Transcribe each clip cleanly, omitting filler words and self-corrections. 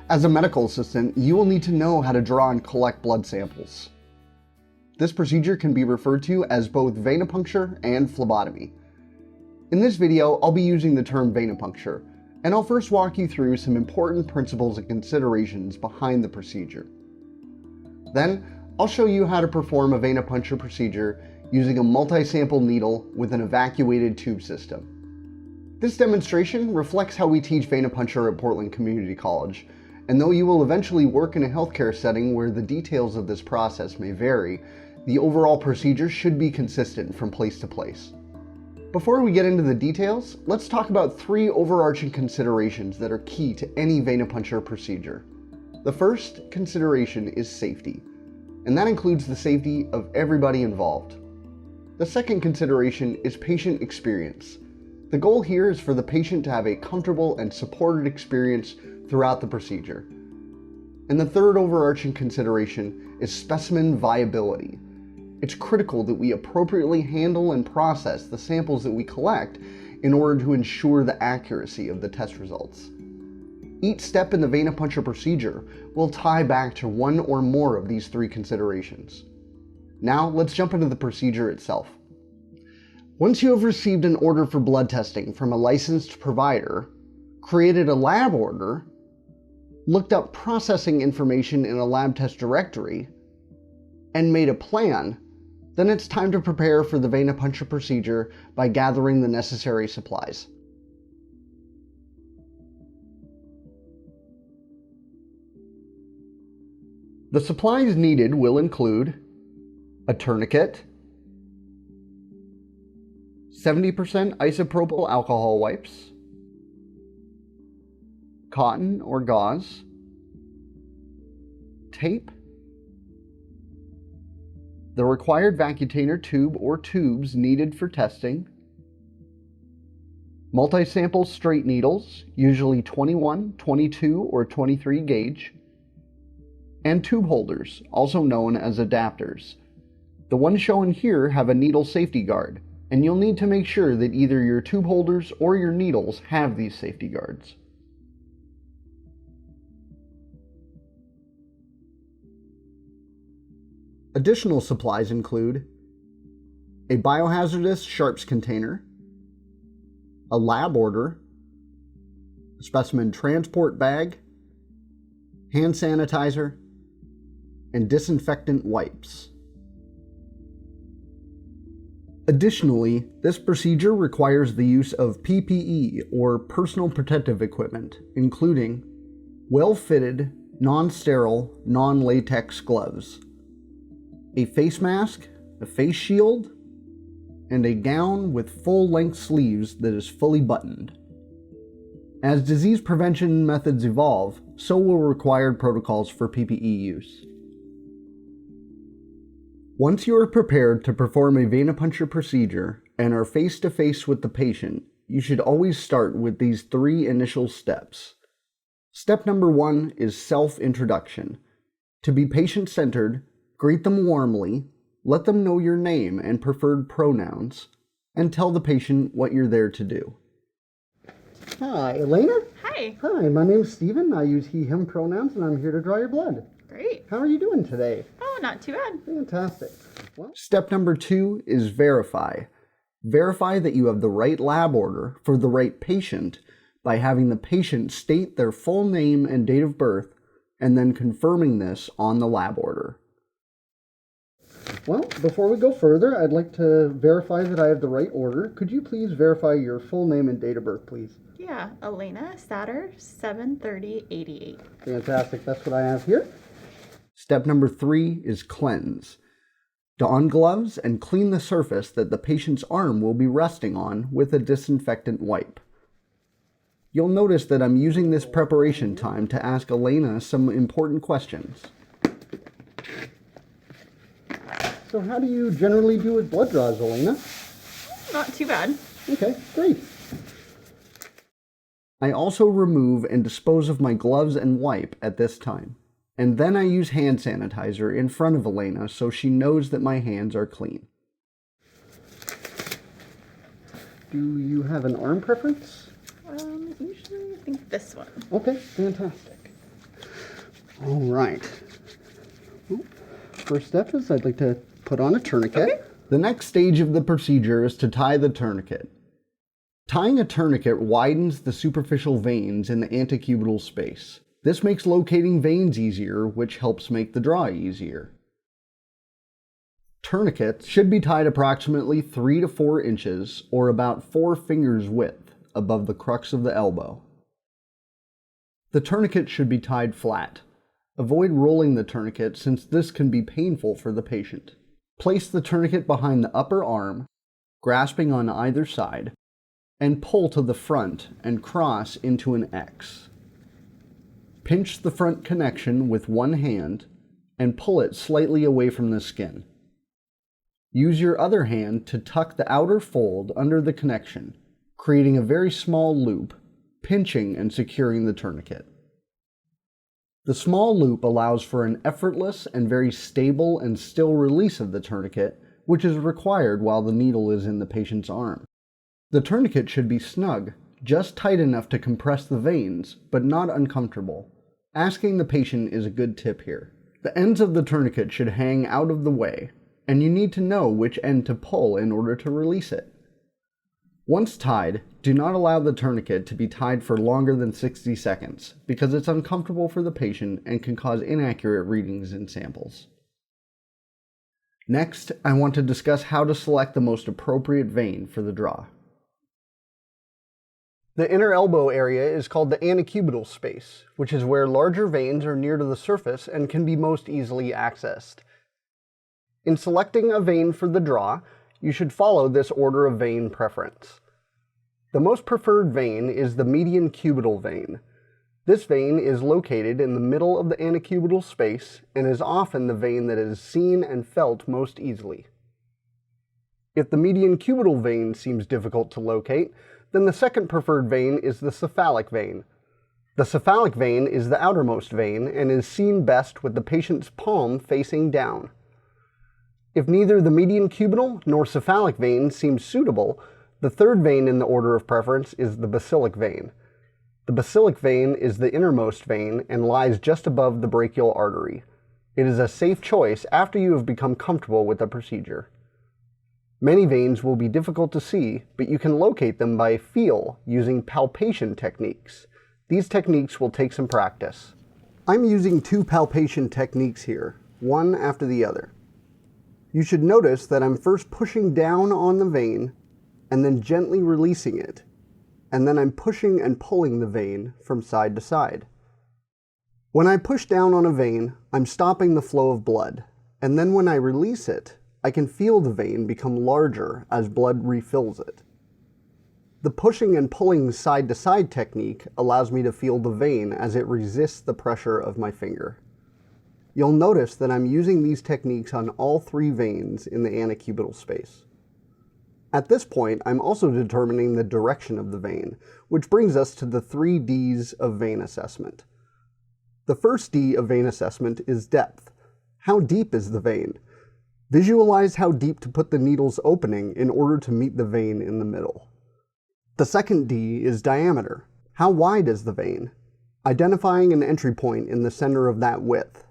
As a medical assistant, you will need to know how to draw and collect blood samples. This procedure can be referred to as both venipuncture and phlebotomy. In this video, I'll be using the term venipuncture, and I'll first walk you through some important principles and considerations behind the procedure. Then, I'll show you how to perform a venipuncture procedure using a multi-sample needle with an evacuated tube system. This demonstration reflects how we teach venipuncture at Portland Community College, and though you will eventually work in a healthcare setting where the details of this process may vary, the overall procedure should be consistent from place to place. Before we get into the details, let's talk about 3 overarching considerations that are key to any venipuncture procedure. The first consideration is safety, and that includes the safety of everybody involved. The second consideration is patient experience. The goal here is for the patient to have a comfortable and supported experience throughout the procedure. And the third overarching consideration is specimen viability. It's critical that we appropriately handle and process the samples that we collect in order to ensure the accuracy of the test results. Each step in the venipuncture procedure will tie back to one or more of these 3 considerations. Now let's jump into the procedure itself. Once you have received an order for blood testing from a licensed provider, created a lab order, looked up processing information in a lab test directory, and made a plan, then it's time to prepare for the venipuncture procedure by gathering the necessary supplies. The supplies needed will include a tourniquet, 70% isopropyl alcohol wipes, cotton or gauze, tape, the required vacutainer tube or tubes needed for testing, multi-sample straight needles, usually 21, 22, or 23 gauge, and tube holders, also known as adapters. The ones shown here have a needle safety guard, and you'll need to make sure that either your tube holders or your needles have these safety guards. Additional supplies include a biohazardous sharps container, a lab order, a specimen transport bag, hand sanitizer, and disinfectant wipes. Additionally, this procedure requires the use of PPE or personal protective equipment, including well-fitted, non-sterile, non-latex gloves, a face mask, a face shield, and a gown with full-length sleeves that is fully buttoned. As disease prevention methods evolve, so will required protocols for PPE use. Once you are prepared to perform a venipuncture procedure and are face-to-face with the patient, you should always start with these 3 initial steps. Step number 1 is self-introduction. To be patient-centered, greet them warmly, let them know your name and preferred pronouns, and tell the patient what you're there to do. Hi, Elena? Hi. Hi, my name's Steven. I use he, him pronouns, and I'm here to draw your blood. Great. How are you doing today? Oh, not too bad. Fantastic. Well, step number 2 is verify. Verify that you have the right lab order for the right patient by having the patient state their full name and date of birth, and then confirming this on the lab order. Well, before we go further, I'd like to verify that I have the right order. Could you please verify your full name and date of birth, please? Yeah, Alena Fehr, 7/30/88. Fantastic, that's what I have here. Step number 3 is cleanse. Don gloves and clean the surface that the patient's arm will be resting on with a disinfectant wipe. You'll notice that I'm using this preparation time to ask Alena some important questions. So how do you generally do with blood draws, Alena? Not too bad. Okay, great. I also remove and dispose of my gloves and wipe at this time. And then I use hand sanitizer in front of Alena so she knows that my hands are clean. Do you have an arm preference? Usually I think this one. Okay, fantastic. All right. First step is I'd like to put on a tourniquet. Okay. The next stage of the procedure is to tie the tourniquet. Tying a tourniquet widens the superficial veins in the antecubital space. This makes locating veins easier, which helps make the draw easier. Tourniquets should be tied approximately 3 to 4 inches, or about 4 fingers width, above the crux of the elbow. The tourniquet should be tied flat. Avoid rolling the tourniquet since this can be painful for the patient. Place the tourniquet behind the upper arm, grasping on either side, and pull to the front and cross into an X. Pinch the front connection with one hand and pull it slightly away from the skin. Use your other hand to tuck the outer fold under the connection, creating a very small loop, pinching and securing the tourniquet. The small loop allows for an effortless and very stable and still release of the tourniquet, which is required while the needle is in the patient's arm. The tourniquet should be snug, just tight enough to compress the veins, but not uncomfortable. Asking the patient is a good tip here. The ends of the tourniquet should hang out of the way, and you need to know which end to pull in order to release it. Once tied, do not allow the tourniquet to be tied for longer than 60 seconds because it's uncomfortable for the patient and can cause inaccurate readings in samples. Next, I want to discuss how to select the most appropriate vein for the draw. The inner elbow area is called the antecubital space, which is where larger veins are near to the surface and can be most easily accessed. In selecting a vein for the draw, you should follow this order of vein preference. The most preferred vein is the median cubital vein. This vein is located in the middle of the antecubital space and is often the vein that is seen and felt most easily. If the median cubital vein seems difficult to locate, then the second preferred vein is the cephalic vein. The cephalic vein is the outermost vein and is seen best with the patient's palm facing down. If neither the median cubital nor cephalic vein seems suitable, the third vein in the order of preference is the basilic vein. The basilic vein is the innermost vein and lies just above the brachial artery. It is a safe choice after you have become comfortable with the procedure. Many veins will be difficult to see, but you can locate them by feel using palpation techniques. These techniques will take some practice. I'm using 2 palpation techniques here, one after the other. You should notice that I'm first pushing down on the vein and then gently releasing it, and then I'm pushing and pulling the vein from side to side. When I push down on a vein, I'm stopping the flow of blood, and then when I release it, I can feel the vein become larger as blood refills it. The pushing and pulling side to side technique allows me to feel the vein as it resists the pressure of my finger. You'll notice that I'm using these techniques on all 3 veins in the antecubital space. At this point, I'm also determining the direction of the vein, which brings us to the 3 Ds of vein assessment. The first D of vein assessment is depth. How deep is the vein? Visualize how deep to put the needle's opening in order to meet the vein in the middle. The second D is diameter. How wide is the vein? Identifying an entry point in the center of that width.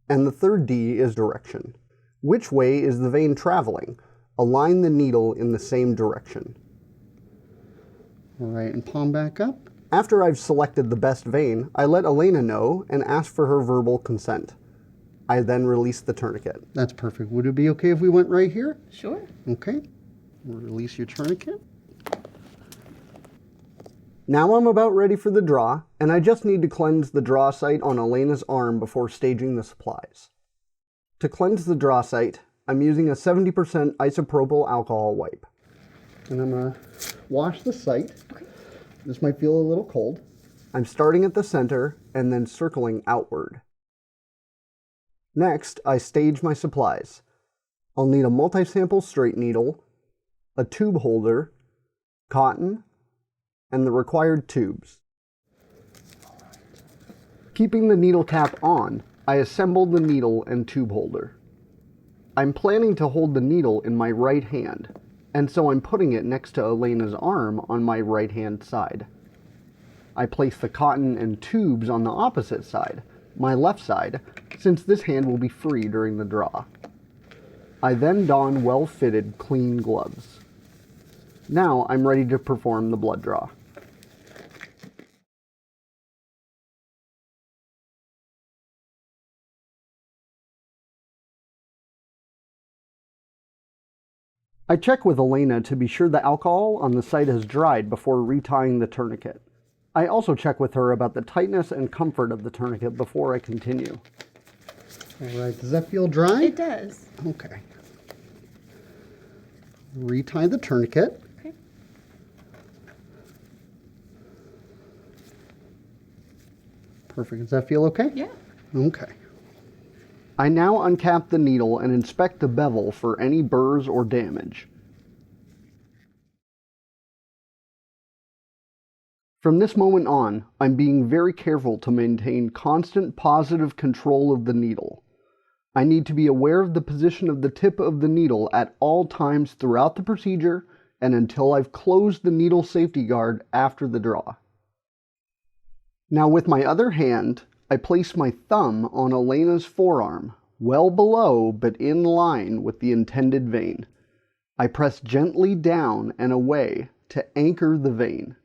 And the third D is direction. Which way is the vein traveling? Align the needle in the same direction. All right, and palm back up. After I've selected the best vein, I let Alena know and ask for her verbal consent. I then release the tourniquet. That's perfect. Would it be okay if we went right here? Sure. Okay. Release your tourniquet. Now I'm about ready for the draw, and I just need to cleanse the draw site on Alena's arm before staging the supplies. To cleanse the draw site, I'm using a 70% isopropyl alcohol wipe. And I'm going to wash the site. Okay. This might feel a little cold. I'm starting at the center and then circling outward. Next, I stage my supplies. I'll need a multi-sample straight needle, a tube holder, cotton, and the required tubes. Keeping the needle cap on, I assembled the needle and tube holder. I'm planning to hold the needle in my right hand, and so I'm putting it next to Alena's arm on my right hand side. I place the cotton and tubes on the opposite side, my left side, since this hand will be free during the draw. I then don well-fitted, clean gloves. Now I'm ready to perform the blood draw. I check with Alena to be sure the alcohol on the site has dried before retying the tourniquet. I also check with her about the tightness and comfort of the tourniquet before I continue. All right, does that feel dry? It does. Okay. Retie the tourniquet. Okay. Perfect. Does that feel okay? Yeah. Okay. I now uncap the needle and inspect the bevel for any burrs or damage. From this moment on, I'm being very careful to maintain constant positive control of the needle. I need to be aware of the position of the tip of the needle at all times throughout the procedure and until I've closed the needle safety guard after the draw. Now with my other hand, I place my thumb on Alena's forearm, well below but in line with the intended vein. I press gently down and away to anchor the vein.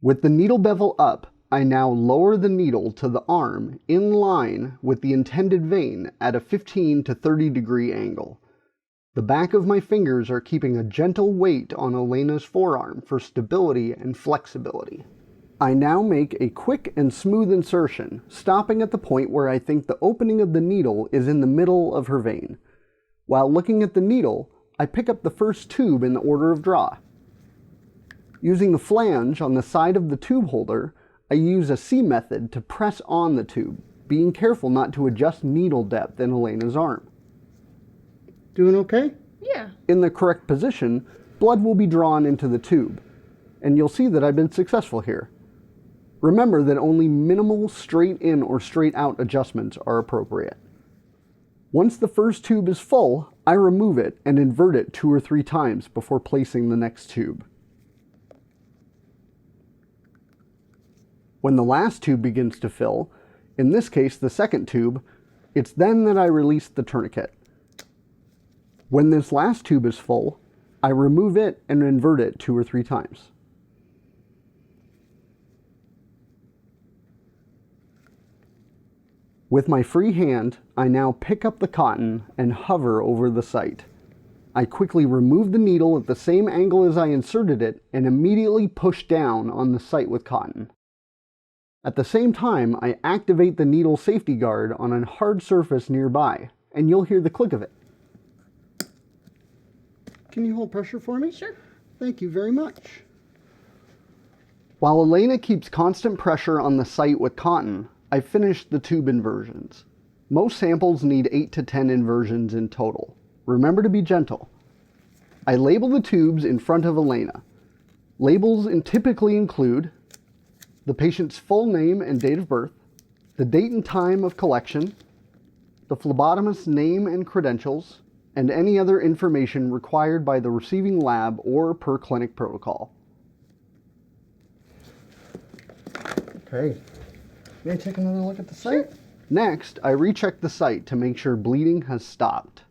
With the needle bevel up, I now lower the needle to the arm in line with the intended vein at a 15 to 30 degree angle. The back of my fingers are keeping a gentle weight on Alena's forearm for stability and flexibility. I now make a quick and smooth insertion, stopping at the point where I think the opening of the needle is in the middle of her vein. While looking at the needle, I pick up the first tube in the order of draw. Using the flange on the side of the tube holder, I use a C method to press on the tube, being careful not to adjust needle depth in Alena's arm. Doing okay? Yeah. In the correct position, blood will be drawn into the tube, and you'll see that I've been successful here. Remember that only minimal straight in or straight out adjustments are appropriate. Once the first tube is full, I remove it and invert it 2 or 3 times before placing the next tube. When the last tube begins to fill, in this case the second tube, it's then that I release the tourniquet. When this last tube is full, I remove it and invert it 2 or 3 times. With my free hand, I now pick up the cotton and hover over the site. I quickly remove the needle at the same angle as I inserted it and immediately push down on the site with cotton. At the same time, I activate the needle safety guard on a hard surface nearby, and you'll hear the click of it. Can you hold pressure for me? Sure. Thank you very much. While Alena keeps constant pressure on the site with cotton, I finished the tube inversions. Most samples need 8 to 10 inversions in total. Remember to be gentle. I label the tubes in front of Alena. Labels typically include the patient's full name and date of birth, the date and time of collection, the phlebotomist's name and credentials, and any other information required by the receiving lab or per clinic protocol. Okay. May I take another look at the site? Sure. Next, I recheck the site to make sure bleeding has stopped.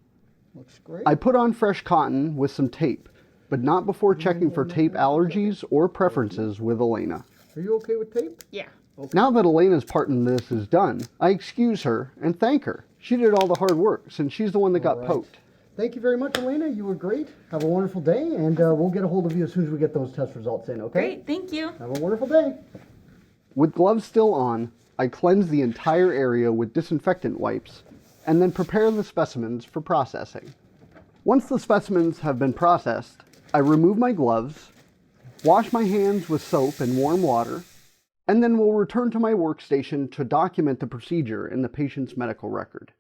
Looks great. I put on fresh cotton with some tape, but not before checking for tape allergies or preferences with Alena. Are you okay with tape? Yeah. Okay. Now that Alena's part in this is done, I excuse her and thank her. She did all the hard work since she's the one that got poked. Thank you very much, Alena. You were great. Have a wonderful day, and we'll get a hold of you as soon as we get those test results in, okay? Great, thank you. Have a wonderful day. With gloves still on, I cleanse the entire area with disinfectant wipes and then prepare the specimens for processing. Once the specimens have been processed, I remove my gloves, wash my hands with soap and warm water, and then will return to my workstation to document the procedure in the patient's medical record.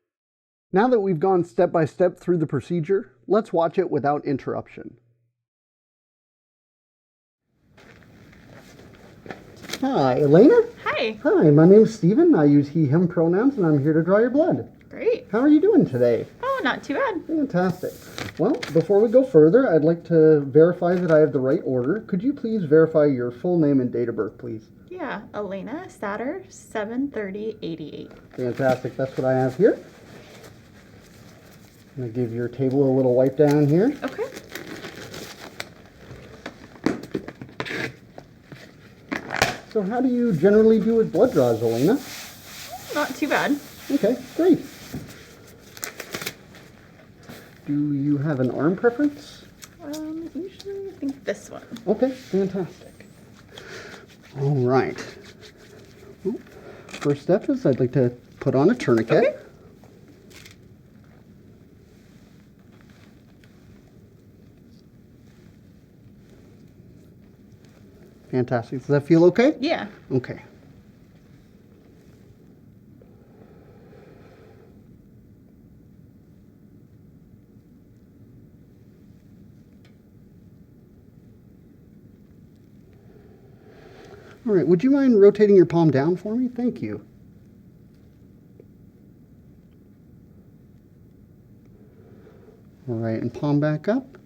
Now that we've gone step by step through the procedure, let's watch it without interruption. Hi, Alena? Hi. Hi, my name's Steven. I use he, him pronouns, and I'm here to draw your blood. Great. How are you doing today? Oh, not too bad. Fantastic. Well, before we go further, I'd like to verify that I have the right order. Could you please verify your full name and date of birth, please? Yeah, Yeah, Alena Fehr, 73088. Fantastic. That's what I have here. I'm going to give your table a little wipe down here. Okay. So how do you generally do with blood draws, Alena? Not too bad. Okay, great. Do you have an arm preference? Usually I think this one. Okay, fantastic. All right. Well, first step is I'd like to put on a tourniquet. Okay. Fantastic. Does that feel okay? Yeah. Okay. All right, would you mind rotating your palm down for me? Thank you. All right, and palm back up.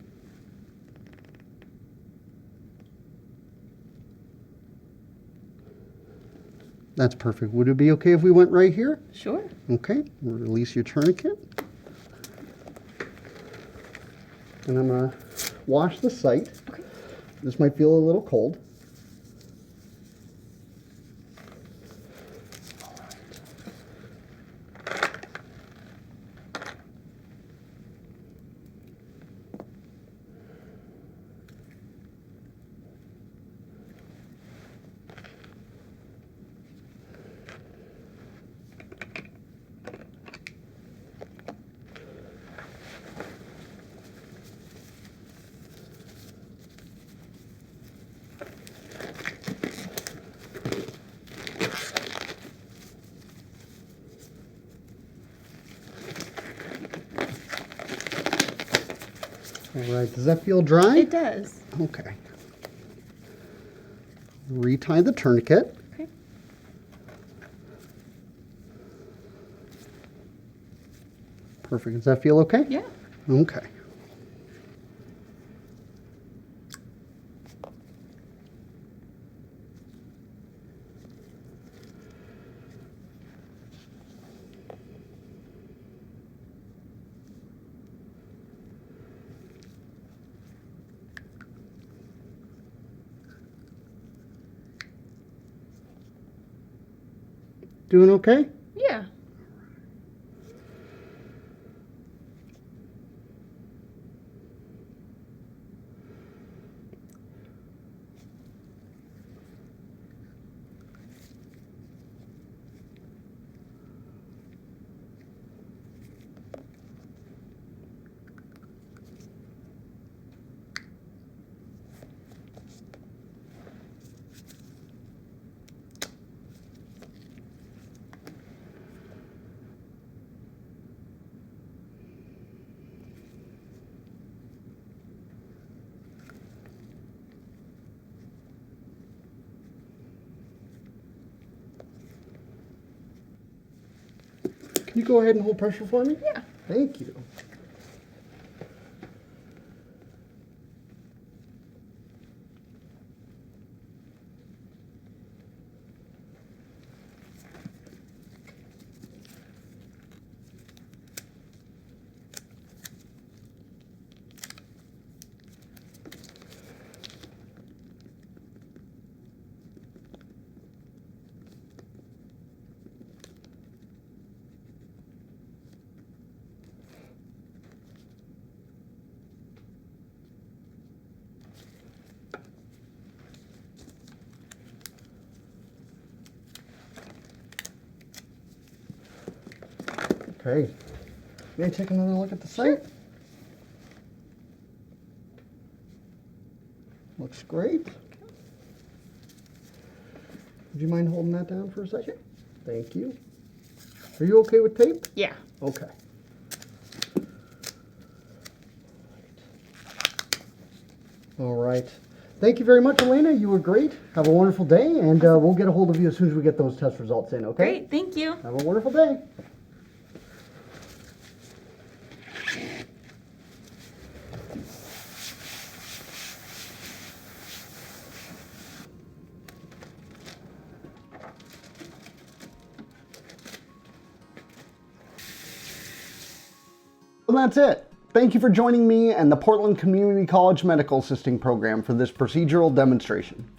That's perfect. Would it be okay if we went right here? Sure. Okay, release your tourniquet. And I'm going to wash the site. Okay. This might feel a little cold. All right, does that feel dry? It does. Okay. Retie the tourniquet. Okay. Perfect. Does that feel okay? Yeah. Okay. Doing okay? Yeah. Can you go ahead and hold pressure for me? Yeah. Thank you. Okay. May I take another look at the site? Looks great. Would you mind holding that down for a second? Thank you. Are you okay with tape? Yeah. Okay. All right. Thank you very much, Alena. You were great. Have a wonderful day, and we'll get a hold of you as soon as we get those test results in, okay? Great. Thank you. Have a wonderful day. Well, that's it. Thank you for joining me and the Portland Community College Medical Assisting program for this procedural demonstration.